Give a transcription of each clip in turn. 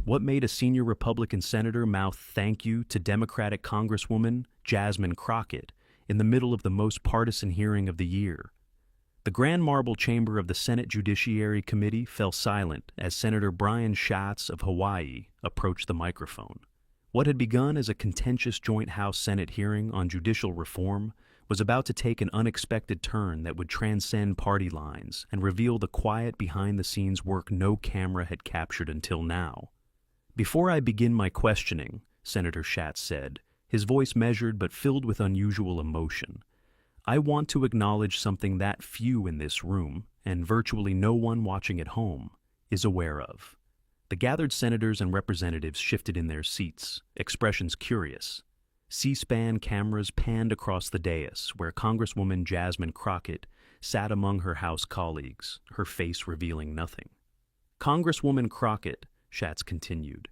What made a senior Republican senator mouth thank you to Democratic Congresswoman Jasmine Crockett in the middle of the most partisan hearing of the year? The grand marble chamber of the Senate Judiciary Committee fell silent as Senator Brian Schatz of Hawaii approached the microphone. What had begun as a contentious joint House-Senate hearing on judicial reform was about to take an unexpected turn that would transcend party lines and reveal the quiet behind-the-scenes work no camera had captured until now. "Before I begin my questioning," Senator Schatz said, his voice measured but filled with unusual emotion, "I want to acknowledge something that few in this room, and virtually no one watching at home, is aware of." The gathered senators and representatives shifted in their seats, expressions curious. C-SPAN cameras panned across the dais, where Congresswoman Jasmine Crockett sat among her House colleagues, her face revealing nothing. "Congresswoman Crockett," Schatz continued,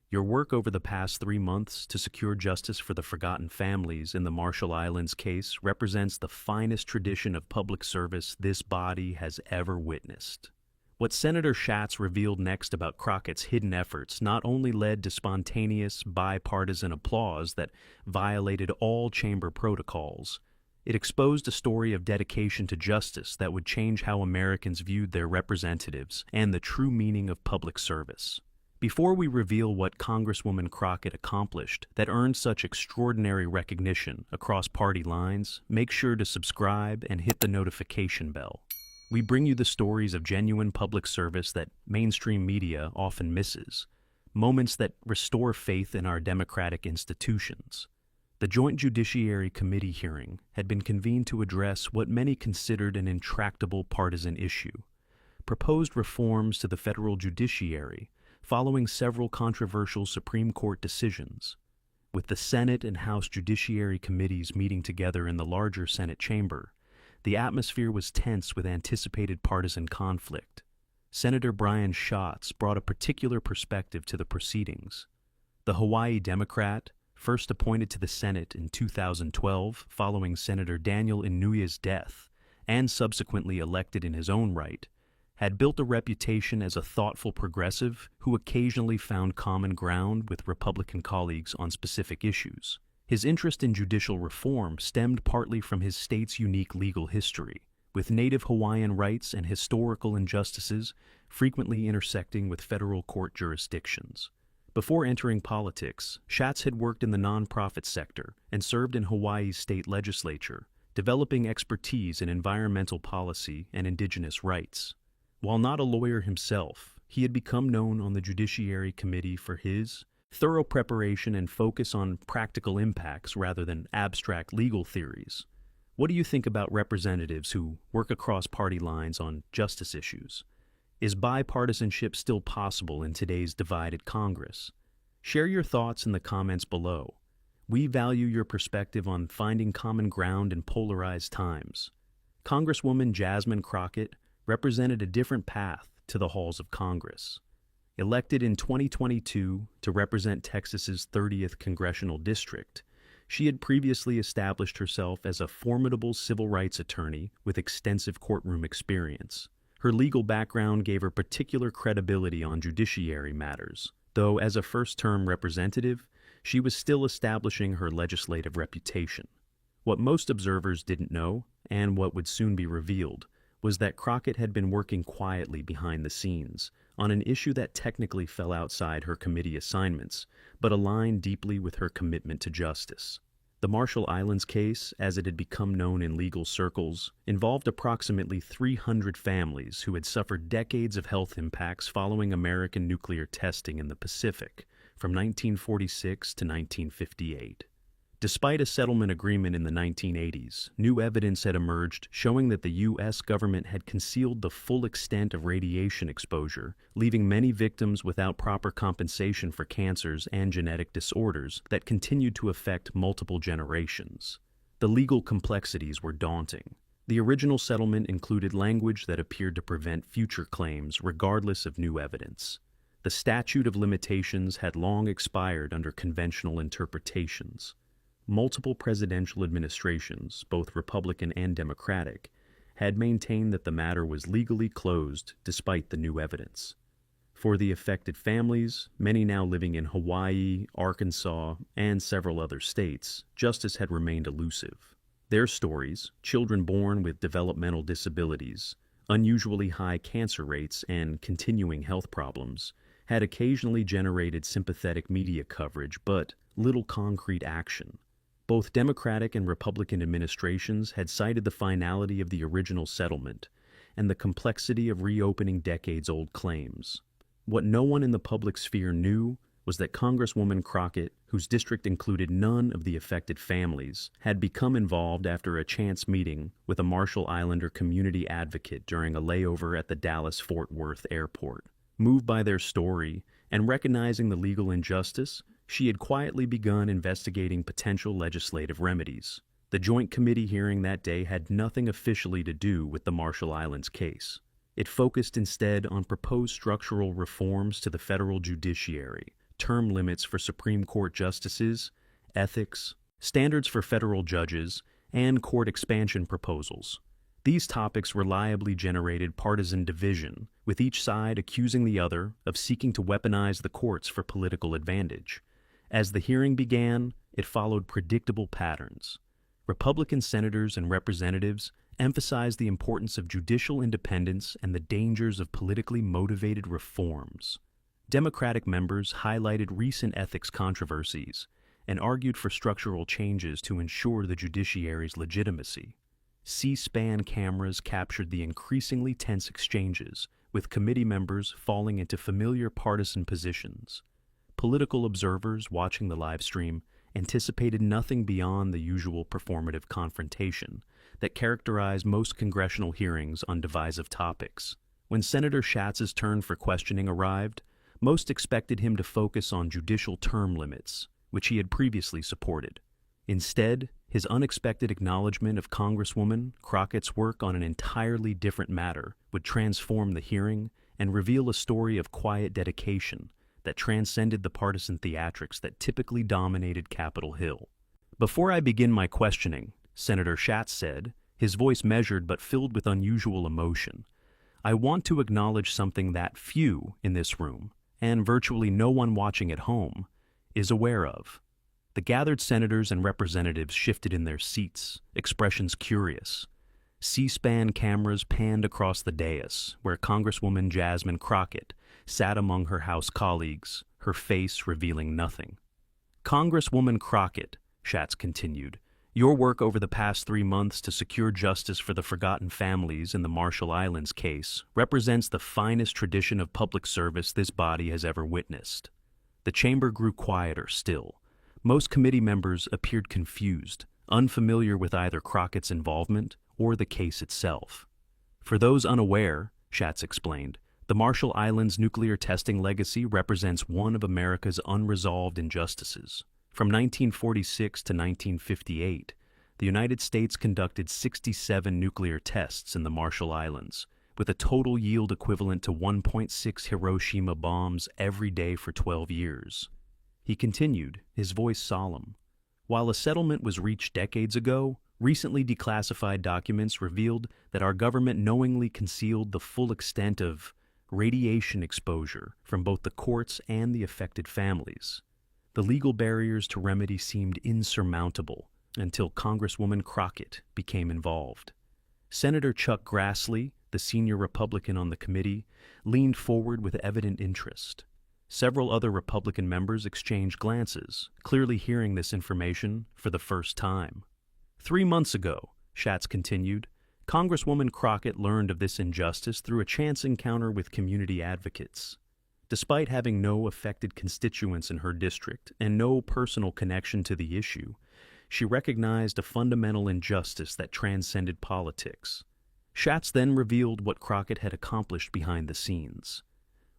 "your work over the past 3 months to secure justice for the forgotten families in the Marshall Islands case represents the finest tradition of public service this body has ever witnessed." What Senator Schatz revealed next about Crockett's hidden efforts not only led to spontaneous, bipartisan applause that violated all chamber protocols, it exposed a story of dedication to justice that would change how Americans viewed their representatives and the true meaning of public service. Before we reveal what Congresswoman Crockett accomplished that earned such extraordinary recognition across party lines, make sure to subscribe and hit the notification bell. We bring you the stories of genuine public service that mainstream media often misses, moments that restore faith in our democratic institutions. The Joint Judiciary Committee hearing had been convened to address what many considered an intractable partisan issue: proposed reforms to the federal judiciary following several controversial Supreme Court decisions. With the Senate and House Judiciary Committees meeting together in the larger Senate chamber, the atmosphere was tense with anticipated partisan conflict. Senator Brian Schatz brought a particular perspective to the proceedings. The Hawaii Democrat, first appointed to the Senate in 2012 following Senator Daniel Inouye's death, and subsequently elected in his own right, had built a reputation as a thoughtful progressive who occasionally found common ground with Republican colleagues on specific issues. His interest in judicial reform stemmed partly from his state's unique legal history, with Native Hawaiian rights and historical injustices frequently intersecting with federal court jurisdictions. Before entering politics, Schatz had worked in the nonprofit sector and served in Hawaii's state legislature, developing expertise in environmental policy and indigenous rights. While not a lawyer himself, he had become known on the Judiciary Committee for his thorough preparation and focus on practical impacts rather than abstract legal theories. What do you think about representatives who work across party lines on justice issues? Is bipartisanship still possible in today's divided Congress? Share your thoughts in the comments below. We value your perspective on finding common ground in polarized times. Congresswoman Jasmine Crockett represented a different path to the halls of Congress. Elected in 2022 to represent Texas's 30th congressional district, she had previously established herself as a formidable civil rights attorney with extensive courtroom experience. Her legal background gave her particular credibility on judiciary matters, though as a first-term representative, she was still establishing her legislative reputation. What most observers didn't know, and what would soon be revealed, was that Crockett had been working quietly behind the scenes on an issue that technically fell outside her committee assignments, but aligned deeply with her commitment to justice. The Marshall Islands case, as it had become known in legal circles, involved approximately 300 families who had suffered decades of health impacts following American nuclear testing in the Pacific from 1946 to 1958. Despite a settlement agreement in the 1980s, new evidence had emerged showing that the U.S. government had concealed the full extent of radiation exposure, leaving many victims without proper compensation for cancers and genetic disorders that continued to affect multiple generations. The legal complexities were daunting. The original settlement included language that appeared to prevent future claims regardless of new evidence. The statute of limitations had long expired under conventional interpretations. Multiple presidential administrations, both Republican and Democratic, had maintained that the matter was legally closed despite the new evidence. For the affected families, many now living in Hawaii, Arkansas, and several other states, justice had remained elusive. Their stories, children born with developmental disabilities, unusually high cancer rates, and continuing health problems, had occasionally generated sympathetic media coverage, but little concrete action. Both Democratic and Republican administrations had cited the finality of the original settlement and the complexity of reopening decades-old claims. What no one in the public sphere knew was that Congresswoman Crockett, whose district included none of the affected families, had become involved after a chance meeting with a Marshall Islander community advocate during a layover at the Dallas-Fort Worth airport. Moved by their story and recognizing the legal injustice, she had quietly begun investigating potential legislative remedies. The joint committee hearing that day had nothing officially to do with the Marshall Islands case. It focused instead on proposed structural reforms to the federal judiciary, term limits for Supreme Court justices, ethics, standards for federal judges, and court expansion proposals. These topics reliably generated partisan division, with each side accusing the other of seeking to weaponize the courts for political advantage. As the hearing began, it followed predictable patterns. Republican senators and representatives emphasized the importance of judicial independence and the dangers of politically motivated reforms. Democratic members highlighted recent ethics controversies and argued for structural changes to ensure the judiciary's legitimacy. C-SPAN cameras captured the increasingly tense exchanges, with committee members falling into familiar partisan positions. Political observers watching the live stream anticipated nothing beyond the usual performative confrontation that characterized most congressional hearings on divisive topics. When Senator Schatz's turn for questioning arrived, most expected him to focus on judicial term limits, which he had previously supported. Instead, his unexpected acknowledgement of Congresswoman Crockett's work on an entirely different matter would transform the hearing and reveal a story of quiet dedication that transcended the partisan theatrics that typically dominated Capitol Hill. "Before I begin my questioning," Senator Schatz said, his voice measured but filled with unusual emotion, "I want to acknowledge something that few in this room, and virtually no one watching at home, is aware of." The gathered senators and representatives shifted in their seats, expressions curious. C-SPAN cameras panned across the dais, where Congresswoman Jasmine Crockett sat among her House colleagues, her face revealing nothing. "Congresswoman Crockett," Schatz continued, "your work over the past 3 months to secure justice for the forgotten families in the Marshall Islands case represents the finest tradition of public service this body has ever witnessed." The chamber grew quieter still. Most committee members appeared confused, unfamiliar with either Crockett's involvement or the case itself. "For those unaware," Schatz explained, "the Marshall Islands nuclear testing legacy represents one of America's unresolved injustices. From 1946 to 1958, the United States conducted 67 nuclear tests in the Marshall Islands, with a total yield equivalent to 1.6 Hiroshima bombs every day for 12 years. He continued, his voice solemn. "While a settlement was reached decades ago, recently declassified documents revealed that our government knowingly concealed the full extent of radiation exposure from both the courts and the affected families. The legal barriers to remedy seemed insurmountable until Congresswoman Crockett became involved." Senator Chuck Grassley, the senior Republican on the committee, leaned forward with evident interest. Several other Republican members exchanged glances, clearly hearing this information for the first time. 3 months ago," Schatz continued, "Congresswoman Crockett learned of this injustice through a chance encounter with community advocates. Despite having no affected constituents in her district and no personal connection to the issue, she recognized a fundamental injustice that transcended politics." Schatz then revealed what Crockett had accomplished behind the scenes.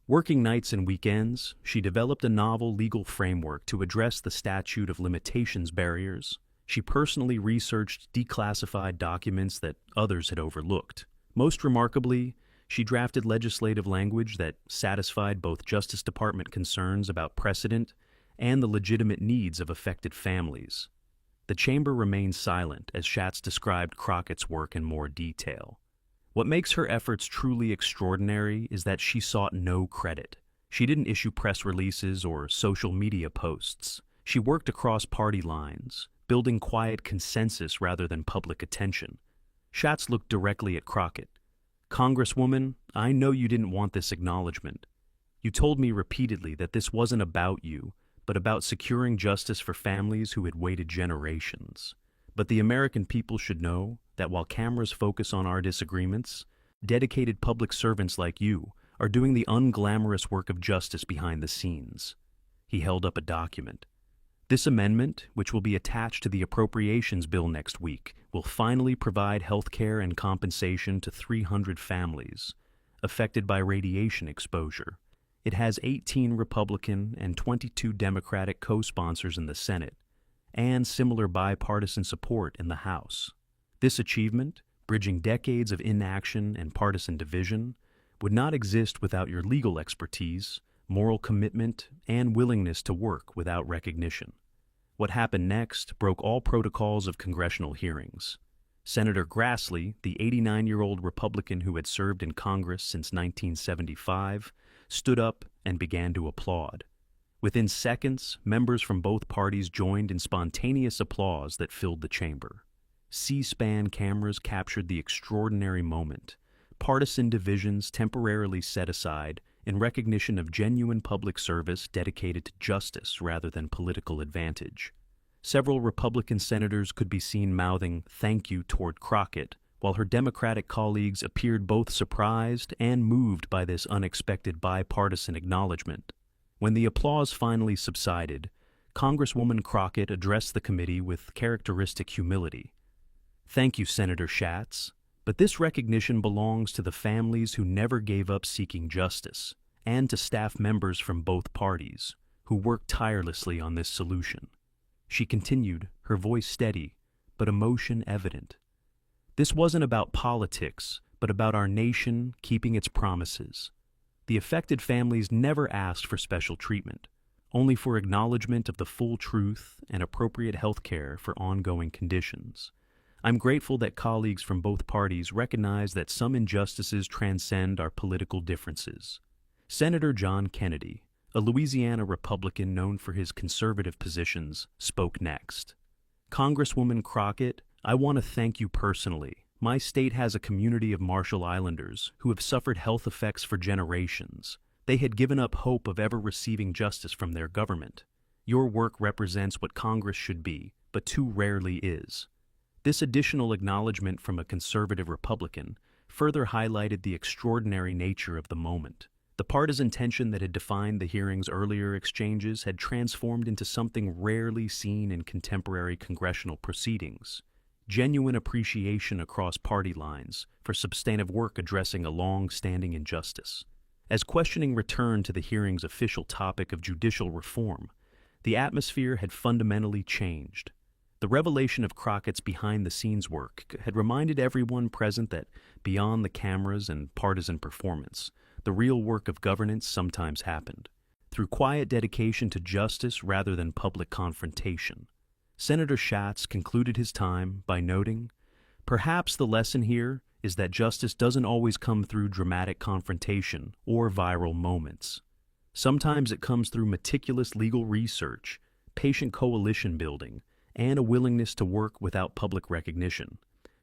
Working nights and weekends, she developed a novel legal framework to address the statute of limitations barriers. She personally researched declassified documents that others had overlooked. Most remarkably, she drafted legislative language that satisfied both Justice Department concerns about precedent and the legitimate needs of affected families. The chamber remained silent as Schatz described Crockett's work in more detail. What makes her efforts truly extraordinary is that she sought no credit. She didn't issue press releases or social media posts. She worked across party lines, building quiet consensus rather than public attention. Schatz looked directly at Crockett. "Congresswoman, I know you didn't want this acknowledgement. You told me repeatedly that this wasn't about you, but about securing justice for families who had waited generations. But the American people should know that while cameras focus on our disagreements, dedicated public servants like you are doing the unglamorous work of justice behind the scenes." He held up a document. "This amendment, which will be attached to the appropriations bill next week, will finally provide health care and compensation to 300 families affected by radiation exposure. It has 18 Republican and 22 Democratic co-sponsors in the Senate, and similar bipartisan support in the House. This achievement, bridging decades of inaction and partisan division, would not exist without your legal expertise, moral commitment, and willingness to work without recognition." What happened next broke all protocols of congressional hearings. Senator Grassley, the 89-year-old Republican who had served in Congress since 1975, stood up and began to applaud. Within seconds, members from both parties joined in spontaneous applause that filled the chamber. C-SPAN cameras captured the extraordinary moment, partisan divisions temporarily set aside in recognition of genuine public service dedicated to justice rather than political advantage. Several Republican senators could be seen mouthing "thank you" toward Crockett, while her Democratic colleagues appeared both surprised and moved by this unexpected bipartisan acknowledgement. When the applause finally subsided, Congresswoman Crockett addressed the committee with characteristic humility. "Thank you, Senator Schatz, but this recognition belongs to the families who never gave up seeking justice, and to staff members from both parties, who worked tirelessly on this solution." She continued, her voice steady, but emotion evident. "This wasn't about politics, but about our nation keeping its promises. The affected families never asked for special treatment, only for acknowledgement of the full truth and appropriate health care for ongoing conditions. I'm grateful that colleagues from both parties recognize that some injustices transcend our political differences." Senator John Kennedy, a Louisiana Republican known for his conservative positions, spoke next. "Congresswoman Crockett, I want to thank you personally. My state has a community of Marshall Islanders who have suffered health effects for generations. They had given up hope of ever receiving justice from their government. Your work represents what Congress should be, but too rarely is." This additional acknowledgement from a conservative Republican further highlighted the extraordinary nature of the moment. The partisan tension that had defined the hearing's earlier exchanges had transformed into something rarely seen in contemporary congressional proceedings: genuine appreciation across party lines for substantive work addressing a long-standing injustice. As questioning returned to the hearing's official topic of judicial reform, the atmosphere had fundamentally changed. The revelation of Crockett's behind-the-scenes work had reminded everyone present that, beyond the cameras and partisan performance, the real work of governance sometimes happened, through quiet dedication to justice rather than public confrontation. Senator Schatz concluded his time by noting, "Perhaps the lesson here is that justice doesn't always come through dramatic confrontation or viral moments. Sometimes it comes through meticulous legal research, patient coalition building, and a willingness to work without public recognition.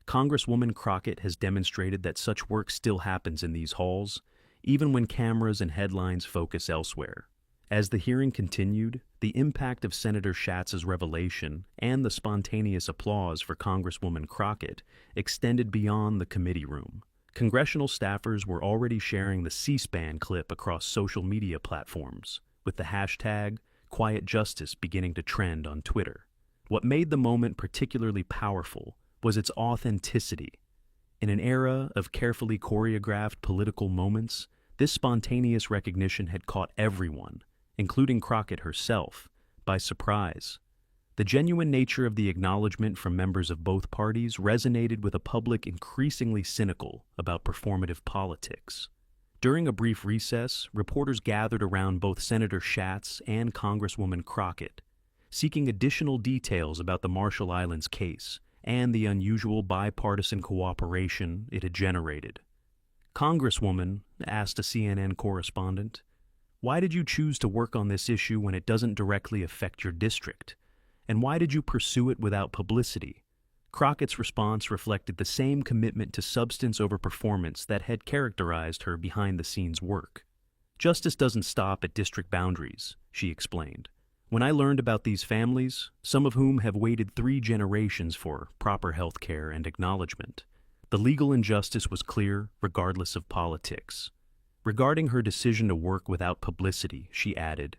Congresswoman Crockett has demonstrated that such work still happens in these halls, even when cameras and headlines focus elsewhere." As the hearing continued, the impact of Senator Schatz's revelation and the spontaneous applause for Congresswoman Crockett extended beyond the committee room. Congressional staffers were already sharing the C-SPAN clip across social media platforms, with the hashtag #QuietJustice beginning to trend on Twitter. What made the moment particularly powerful was its authenticity. In an era of carefully choreographed political moments, this spontaneous recognition had caught everyone, including Crockett herself, by surprise. The genuine nature of the acknowledgement from members of both parties resonated with a public increasingly cynical about performative politics. During a brief recess, reporters gathered around both Senator Schatz and Congresswoman Crockett, seeking additional details about the Marshall Islands case and the unusual bipartisan cooperation it had generated. "Congresswoman," asked a CNN correspondent, Why did you choose to work on this issue when it doesn't directly affect your district? And why did you pursue it without publicity? Crockett's response reflected the same commitment to substance over performance that had characterized her behind-the-scenes work. Justice doesn't stop at district boundaries, she explained. When I learned about these families, some of whom have waited 3 generations for proper health care and acknowledgement, the legal injustice was clear regardless of politics. Regarding her decision to work without publicity, she added,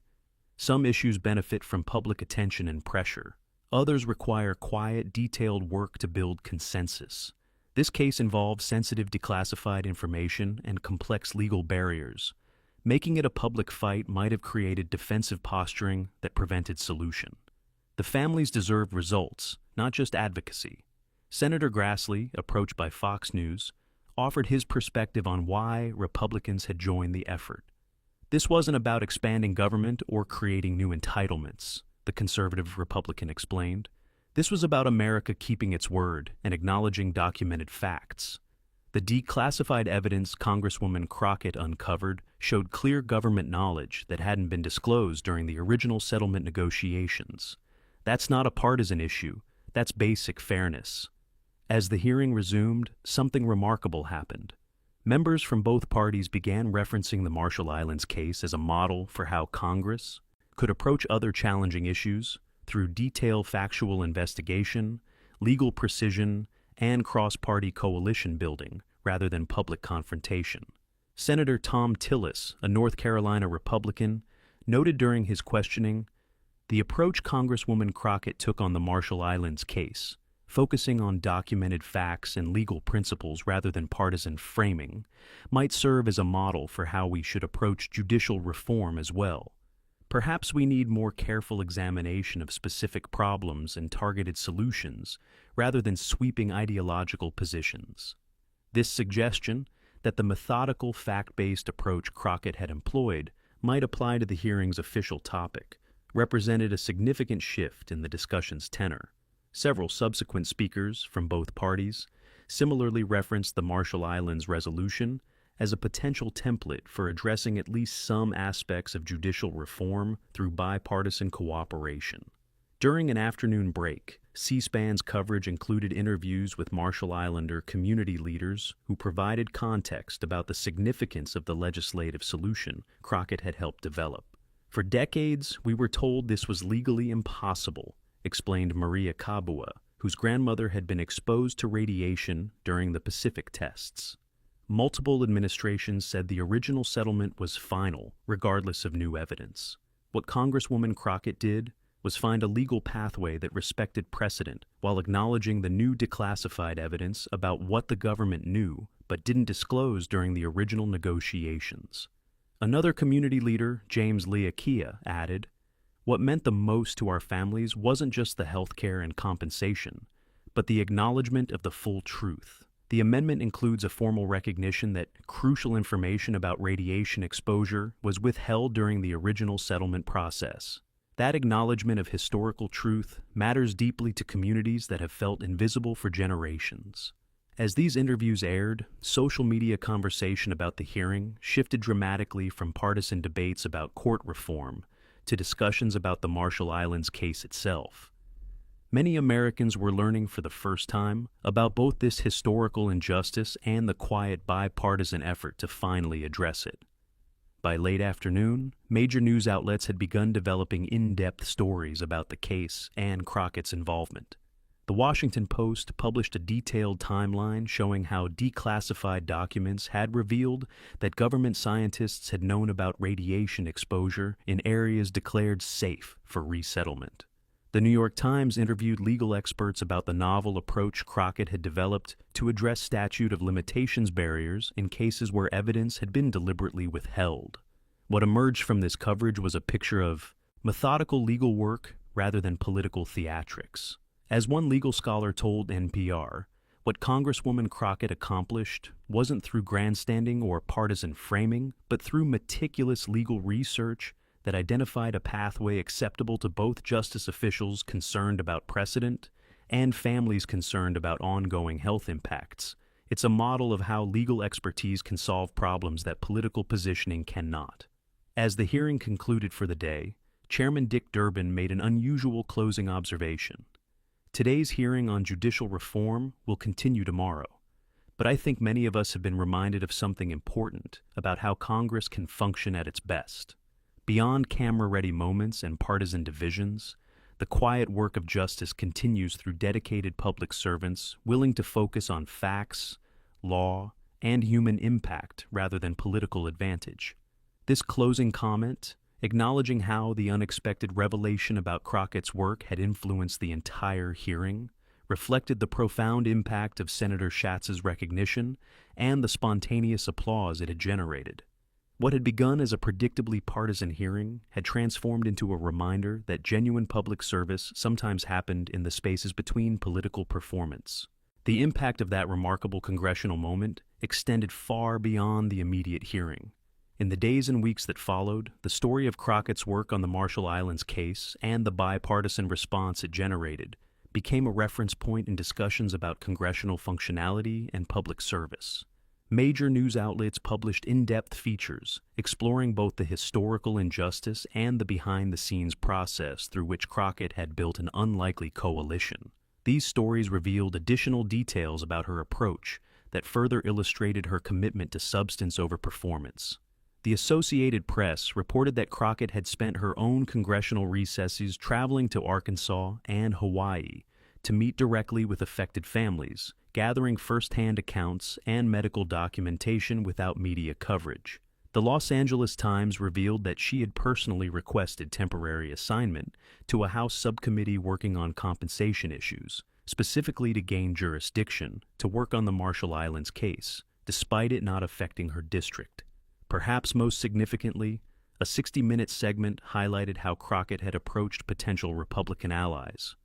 "Some issues benefit from public attention and pressure. Others require quiet, detailed work to build consensus. This case involves sensitive declassified information and complex legal barriers. Making it a public fight might have created defensive posturing that prevented solution. The families deserve results, not just advocacy." Senator Grassley, approached by Fox News, offered his perspective on why Republicans had joined the effort. "This wasn't about expanding government or creating new entitlements," the conservative Republican explained. "This was about America keeping its word and acknowledging documented facts. The declassified evidence Congresswoman Crockett uncovered showed clear government knowledge that hadn't been disclosed during the original settlement negotiations. That's not a partisan issue, that's basic fairness." As the hearing resumed, something remarkable happened. Members from both parties began referencing the Marshall Islands case as a model for how Congress could approach other challenging issues through detailed factual investigation, legal precision, and cross-party coalition building rather than public confrontation. Senator Tom Tillis, a North Carolina Republican, noted during his questioning, "The approach Congresswoman Crockett took on the Marshall Islands case, focusing on documented facts and legal principles rather than partisan framing, might serve as a model for how we should approach judicial reform as well. Perhaps we need more careful examination of specific problems and targeted solutions rather than sweeping ideological positions." This suggestion that the methodical, fact-based approach Crockett had employed might apply to the hearing's official topic represented a significant shift in the discussion's tenor. Several subsequent speakers from both parties similarly referenced the Marshall Islands resolution as a potential template for addressing at least some aspects of judicial reform through bipartisan cooperation. During an afternoon break, C-SPAN's coverage included interviews with Marshall Islander community leaders who provided context about the significance of the legislative solution Crockett had helped develop. "For decades, we were told this was legally impossible," explained Maria Cabua, whose grandmother had been exposed to radiation during the Pacific tests. Multiple administrations said the original settlement was final, regardless of new evidence. What Congresswoman Crockett did was find a legal pathway that respected precedent while acknowledging the new declassified evidence about what the government knew but didn't disclose during the original negotiations. Another community leader, James Leakia, added, "What meant the most to our families wasn't just the health care and compensation, but the acknowledgement of the full truth. The amendment includes a formal recognition that crucial information about radiation exposure was withheld during the original settlement process. That acknowledgement of historical truth matters deeply to communities that have felt invisible for generations." As these interviews aired, social media conversation about the hearing shifted dramatically from partisan debates about court reform to discussions about the Marshall Islands case itself. Many Americans were learning for the first time about both this historical injustice and the quiet bipartisan effort to finally address it. By late afternoon, major news outlets had begun developing in-depth stories about the case and Crockett's involvement. The Washington Post published a detailed timeline showing how declassified documents had revealed that government scientists had known about radiation exposure in areas declared safe for resettlement. The New York Times interviewed legal experts about the novel approach Crockett had developed to address statute of limitations barriers in cases where evidence had been deliberately withheld. What emerged from this coverage was a picture of methodical legal work rather than political theatrics. As one legal scholar told NPR, what Congresswoman Crockett accomplished wasn't through grandstanding or partisan framing, but through meticulous legal research that identified a pathway acceptable to both justice officials concerned about precedent and families concerned about ongoing health impacts. It's a model of how legal expertise can solve problems that political positioning cannot. As the hearing concluded for the day, Chairman Dick Durbin made an unusual closing observation. Today's hearing on judicial reform will continue tomorrow, but I think many of us have been reminded of something important about how Congress can function at its best. Beyond camera-ready moments and partisan divisions, the quiet work of justice continues through dedicated public servants willing to focus on facts, law, and human impact rather than political advantage. This closing comment, acknowledging how the unexpected revelation about Crockett's work had influenced the entire hearing, reflected the profound impact of Senator Schatz's recognition and the spontaneous applause it had generated. What had begun as a predictably partisan hearing had transformed into a reminder that genuine public service sometimes happened in the spaces between political performance. The impact of that remarkable congressional moment extended far beyond the immediate hearing. In the days and weeks that followed, the story of Crockett's work on the Marshall Islands case and the bipartisan response it generated became a reference point in discussions about congressional functionality and public service. Major news outlets published in-depth features exploring both the historical injustice and the behind-the-scenes process through which Crockett had built an unlikely coalition. These stories revealed additional details about her approach that further illustrated her commitment to substance over performance. The Associated Press reported that Crockett had spent her own congressional recesses traveling to Arkansas and Hawaii to meet directly with affected families, gathering first-hand accounts and medical documentation without media coverage. The Los Angeles Times revealed that she had personally requested temporary assignment to a House subcommittee working on compensation issues, specifically to gain jurisdiction to work on the Marshall Islands case, despite it not affecting her district. Perhaps most significantly, a 60-minute segment highlighted how Crockett had approached potential Republican allies.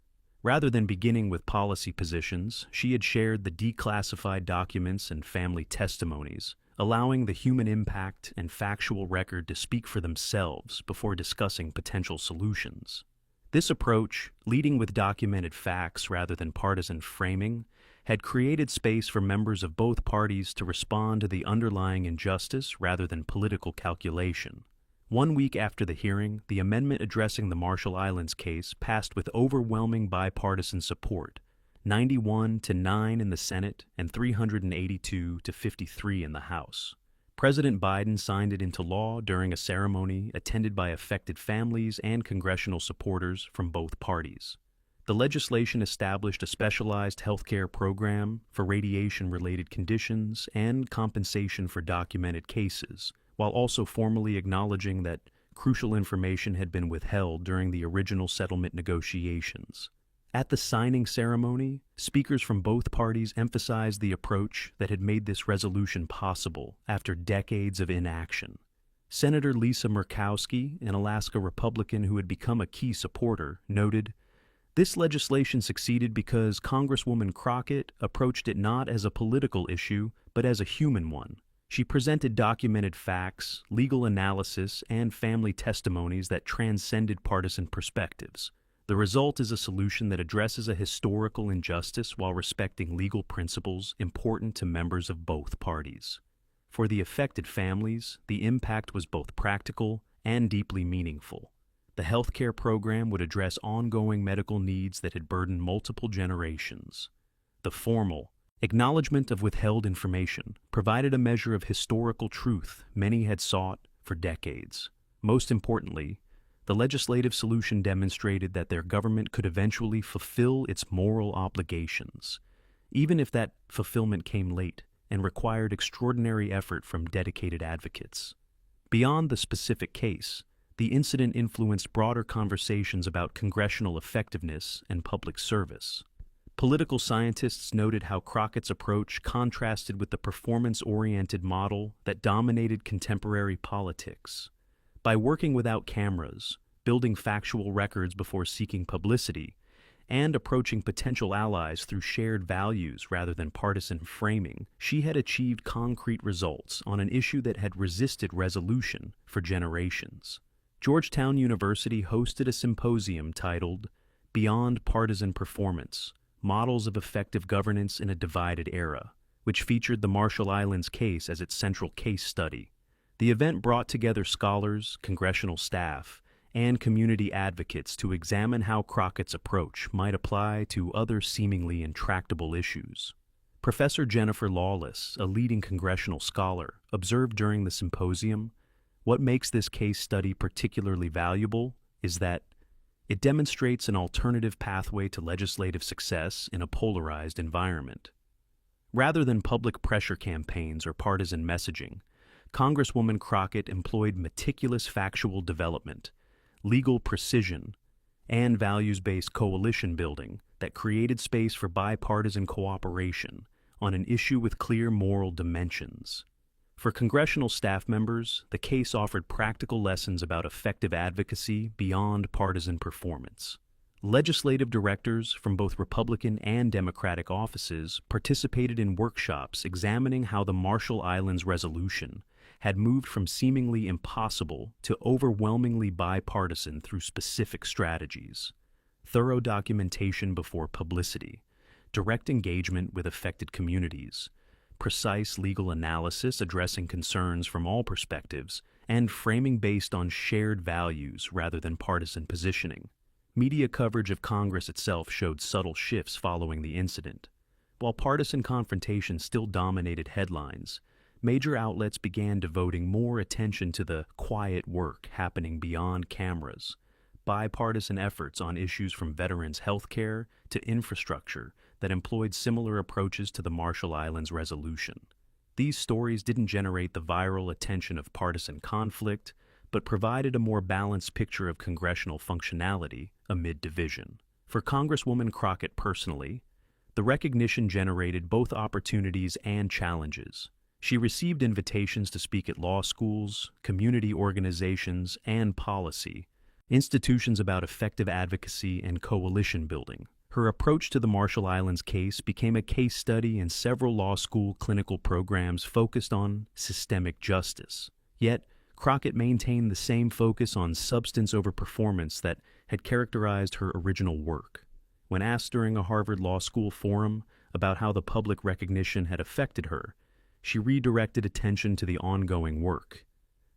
Rather than beginning with policy positions, she had shared the declassified documents and family testimonies, allowing the human impact and factual record to speak for themselves before discussing potential solutions. This approach, leading with documented facts rather than partisan framing, had created space for members of both parties to respond to the underlying injustice rather than political calculation. 1 week after the hearing, the amendment addressing the Marshall Islands case passed with overwhelming bipartisan support, 91-9 in the Senate and 382-53 in the House. President Biden signed it into law during a ceremony attended by affected families and congressional supporters from both parties. The legislation established a specialized healthcare program for radiation-related conditions and compensation for documented cases, while also formally acknowledging that crucial information had been withheld during the original settlement negotiations. At the signing ceremony, speakers from both parties emphasized the approach that had made this resolution possible after decades of inaction. Senator Lisa Murkowski, an Alaska Republican who had become a key supporter, noted, "This legislation succeeded because Congresswoman Crockett approached it not as a political issue, but as a human one. She presented documented facts, legal analysis, and family testimonies that transcended partisan perspectives. The result is a solution that addresses a historical injustice while respecting legal principles important to members of both parties." For the affected families, the impact was both practical and deeply meaningful. The healthcare program would address ongoing medical needs that had burdened multiple generations. The formal acknowledgement of withheld information provided a measure of historical truth many had sought for decades. Most importantly, the legislative solution demonstrated that their government could eventually fulfill its moral obligations, even if that fulfillment came late and required extraordinary effort from dedicated advocates. Beyond the specific case, the incident influenced broader conversations about congressional effectiveness and public service. Political scientists noted how Crockett's approach contrasted with the performance-oriented model that dominated contemporary politics. By working without cameras, building factual records before seeking publicity, and approaching potential allies through shared values rather than partisan framing, she had achieved concrete results on an issue that had resisted resolution for generations. Georgetown University hosted a symposium titled Beyond Partisan Performance: Models of Effective Governance in a Divided Era, which featured the Marshall Islands case as its central case study. The event brought together scholars, congressional staff, and community advocates to examine how Crockett's approach might apply to other seemingly intractable issues. Professor Jennifer Lawless, a leading congressional scholar, observed during the symposium, "What makes this case study particularly valuable is that it demonstrates an alternative pathway to legislative success in a polarized environment. Rather than public pressure campaigns or partisan messaging, Congresswoman Crockett employed meticulous factual development, legal precision, and values-based coalition building that created space for bipartisan cooperation on an issue with clear moral dimensions. For congressional staff members, the case offered practical lessons about effective advocacy beyond partisan performance. Legislative directors from both Republican and Democratic offices participated in workshops examining how the Marshall Islands resolution had moved from seemingly impossible to overwhelmingly bipartisan through specific strategies: thorough documentation before publicity, direct engagement with affected communities, precise legal analysis addressing concerns from all perspectives, and framing based on shared values rather than partisan positioning. Media coverage of Congress itself showed subtle shifts following the incident. While partisan confrontation still dominated headlines, major outlets began devoting more attention to the quiet work happening beyond cameras, bipartisan efforts on issues from veterans' health care to infrastructure that employed similar approaches to the Marshall Islands resolution. These stories didn't generate the viral attention of partisan conflict, but provided a more balanced picture of congressional functionality amid division. For Congresswoman Crockett personally, the recognition generated both opportunities and challenges. She received invitations to speak at law schools, community organizations, and policy, institutions about effective advocacy and coalition building. Her approach to the Marshall Islands case became a case study in several law school clinical programs focused on systemic justice. Yet, Crockett maintained the same focus on substance over performance that had characterized her original work. When asked during a Harvard Law School forum about how the public recognition had affected her, she redirected attention to the ongoing work.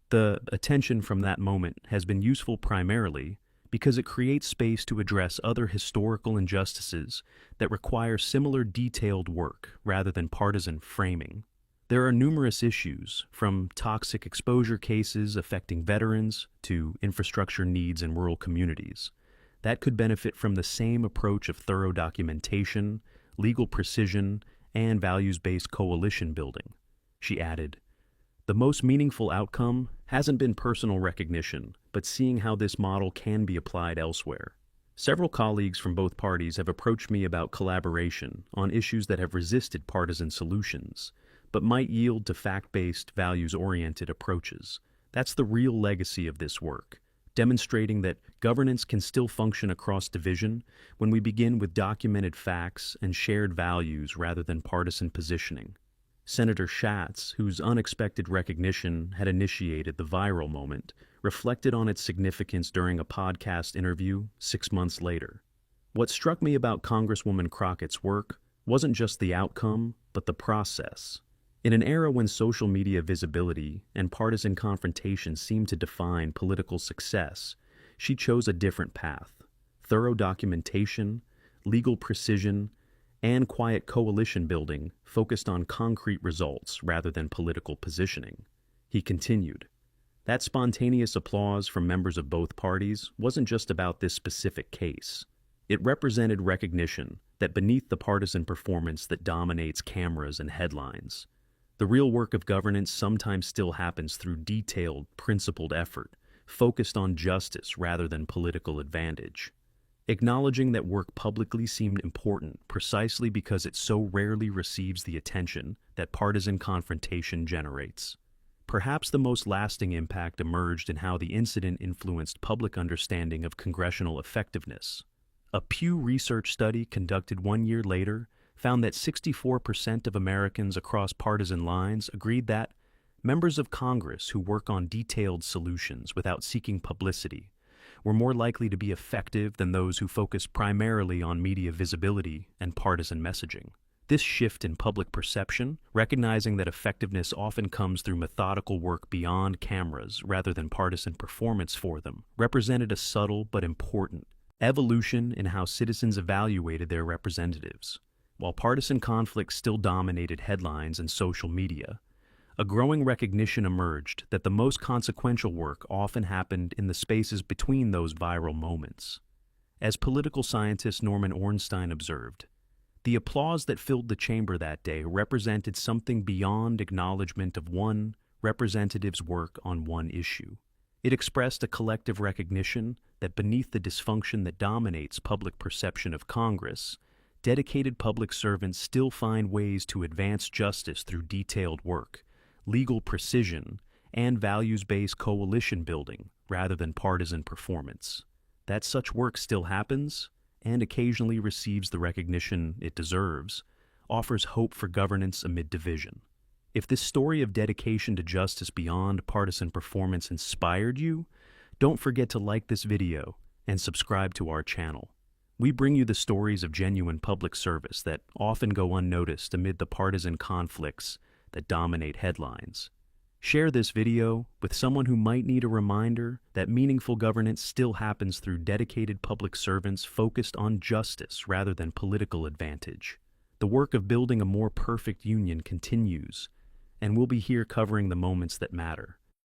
The attention from that moment has been useful primarily because it creates space to address other historical injustices that require similar detailed work rather than partisan framing. There are numerous issues, from toxic exposure cases affecting veterans to infrastructure needs in rural communities, that could benefit from the same approach of thorough documentation, legal precision, and values-based coalition building. She added, "The most meaningful outcome hasn't been personal recognition, but seeing how this model can be applied elsewhere. Several colleagues from both parties have approached me about collaboration on issues that have resisted partisan solutions, but might yield to fact-based, values-oriented approaches. That's the real legacy of this work, demonstrating that governance can still function across division when we begin with documented facts and shared values rather than partisan positioning." Senator Schatz, whose unexpected recognition had initiated the viral moment, reflected on its significance during a podcast interview 6 months later. "What struck me about Congresswoman Crockett's work wasn't just the outcome, but the process. In an era when social media visibility and partisan confrontation seemed to define political success, she chose a different path: thorough documentation, legal precision, and quiet coalition building focused on concrete results rather than political positioning." He continued, "That spontaneous applause from members of both parties wasn't just about this specific case. It represented recognition that beneath the partisan performance that dominates cameras and headlines, the real work of governance sometimes still happens through detailed, principled effort, focused on justice rather than political advantage. Acknowledging that work publicly seemed important precisely because it so rarely receives the attention that partisan confrontation generates. Perhaps the most lasting impact emerged in how the incident influenced public understanding of congressional effectiveness. A Pew Research study conducted 1 year later found that 64% of Americans across partisan lines agreed that members of Congress who work on detailed solutions without seeking publicity were more likely to be effective than those who focus primarily on media visibility and partisan messaging. This shift in public perception, recognizing that effectiveness often comes through methodical work beyond cameras rather than partisan performance for them, represented a subtle but important evolution in how citizens evaluated their representatives. While partisan conflicts still dominated headlines and social media, a growing recognition emerged that the most consequential work often happened in the spaces between those viral moments. As political scientist Norman Ornstein observed, the applause that filled the chamber that day represented something beyond acknowledgement of one representative's work on one issue. It expressed a collective recognition that beneath the dysfunction that dominates public perception of Congress, dedicated public servants still find ways to advance justice through detailed work, legal precision, and values-based coalition building rather than partisan performance. That such work still happens, and occasionally receives the recognition it deserves, offers hope for governance amid division. If this story of dedication to justice beyond partisan performance inspired you, don't forget to like this video and subscribe to our channel. We bring you the stories of genuine public service that often go unnoticed amid the partisan conflicts that dominate headlines. Share this video with someone who might need a reminder that meaningful governance still happens through dedicated public servants focused on justice rather than political advantage. The work of building a more perfect union continues, and we'll be here covering the moments that matter.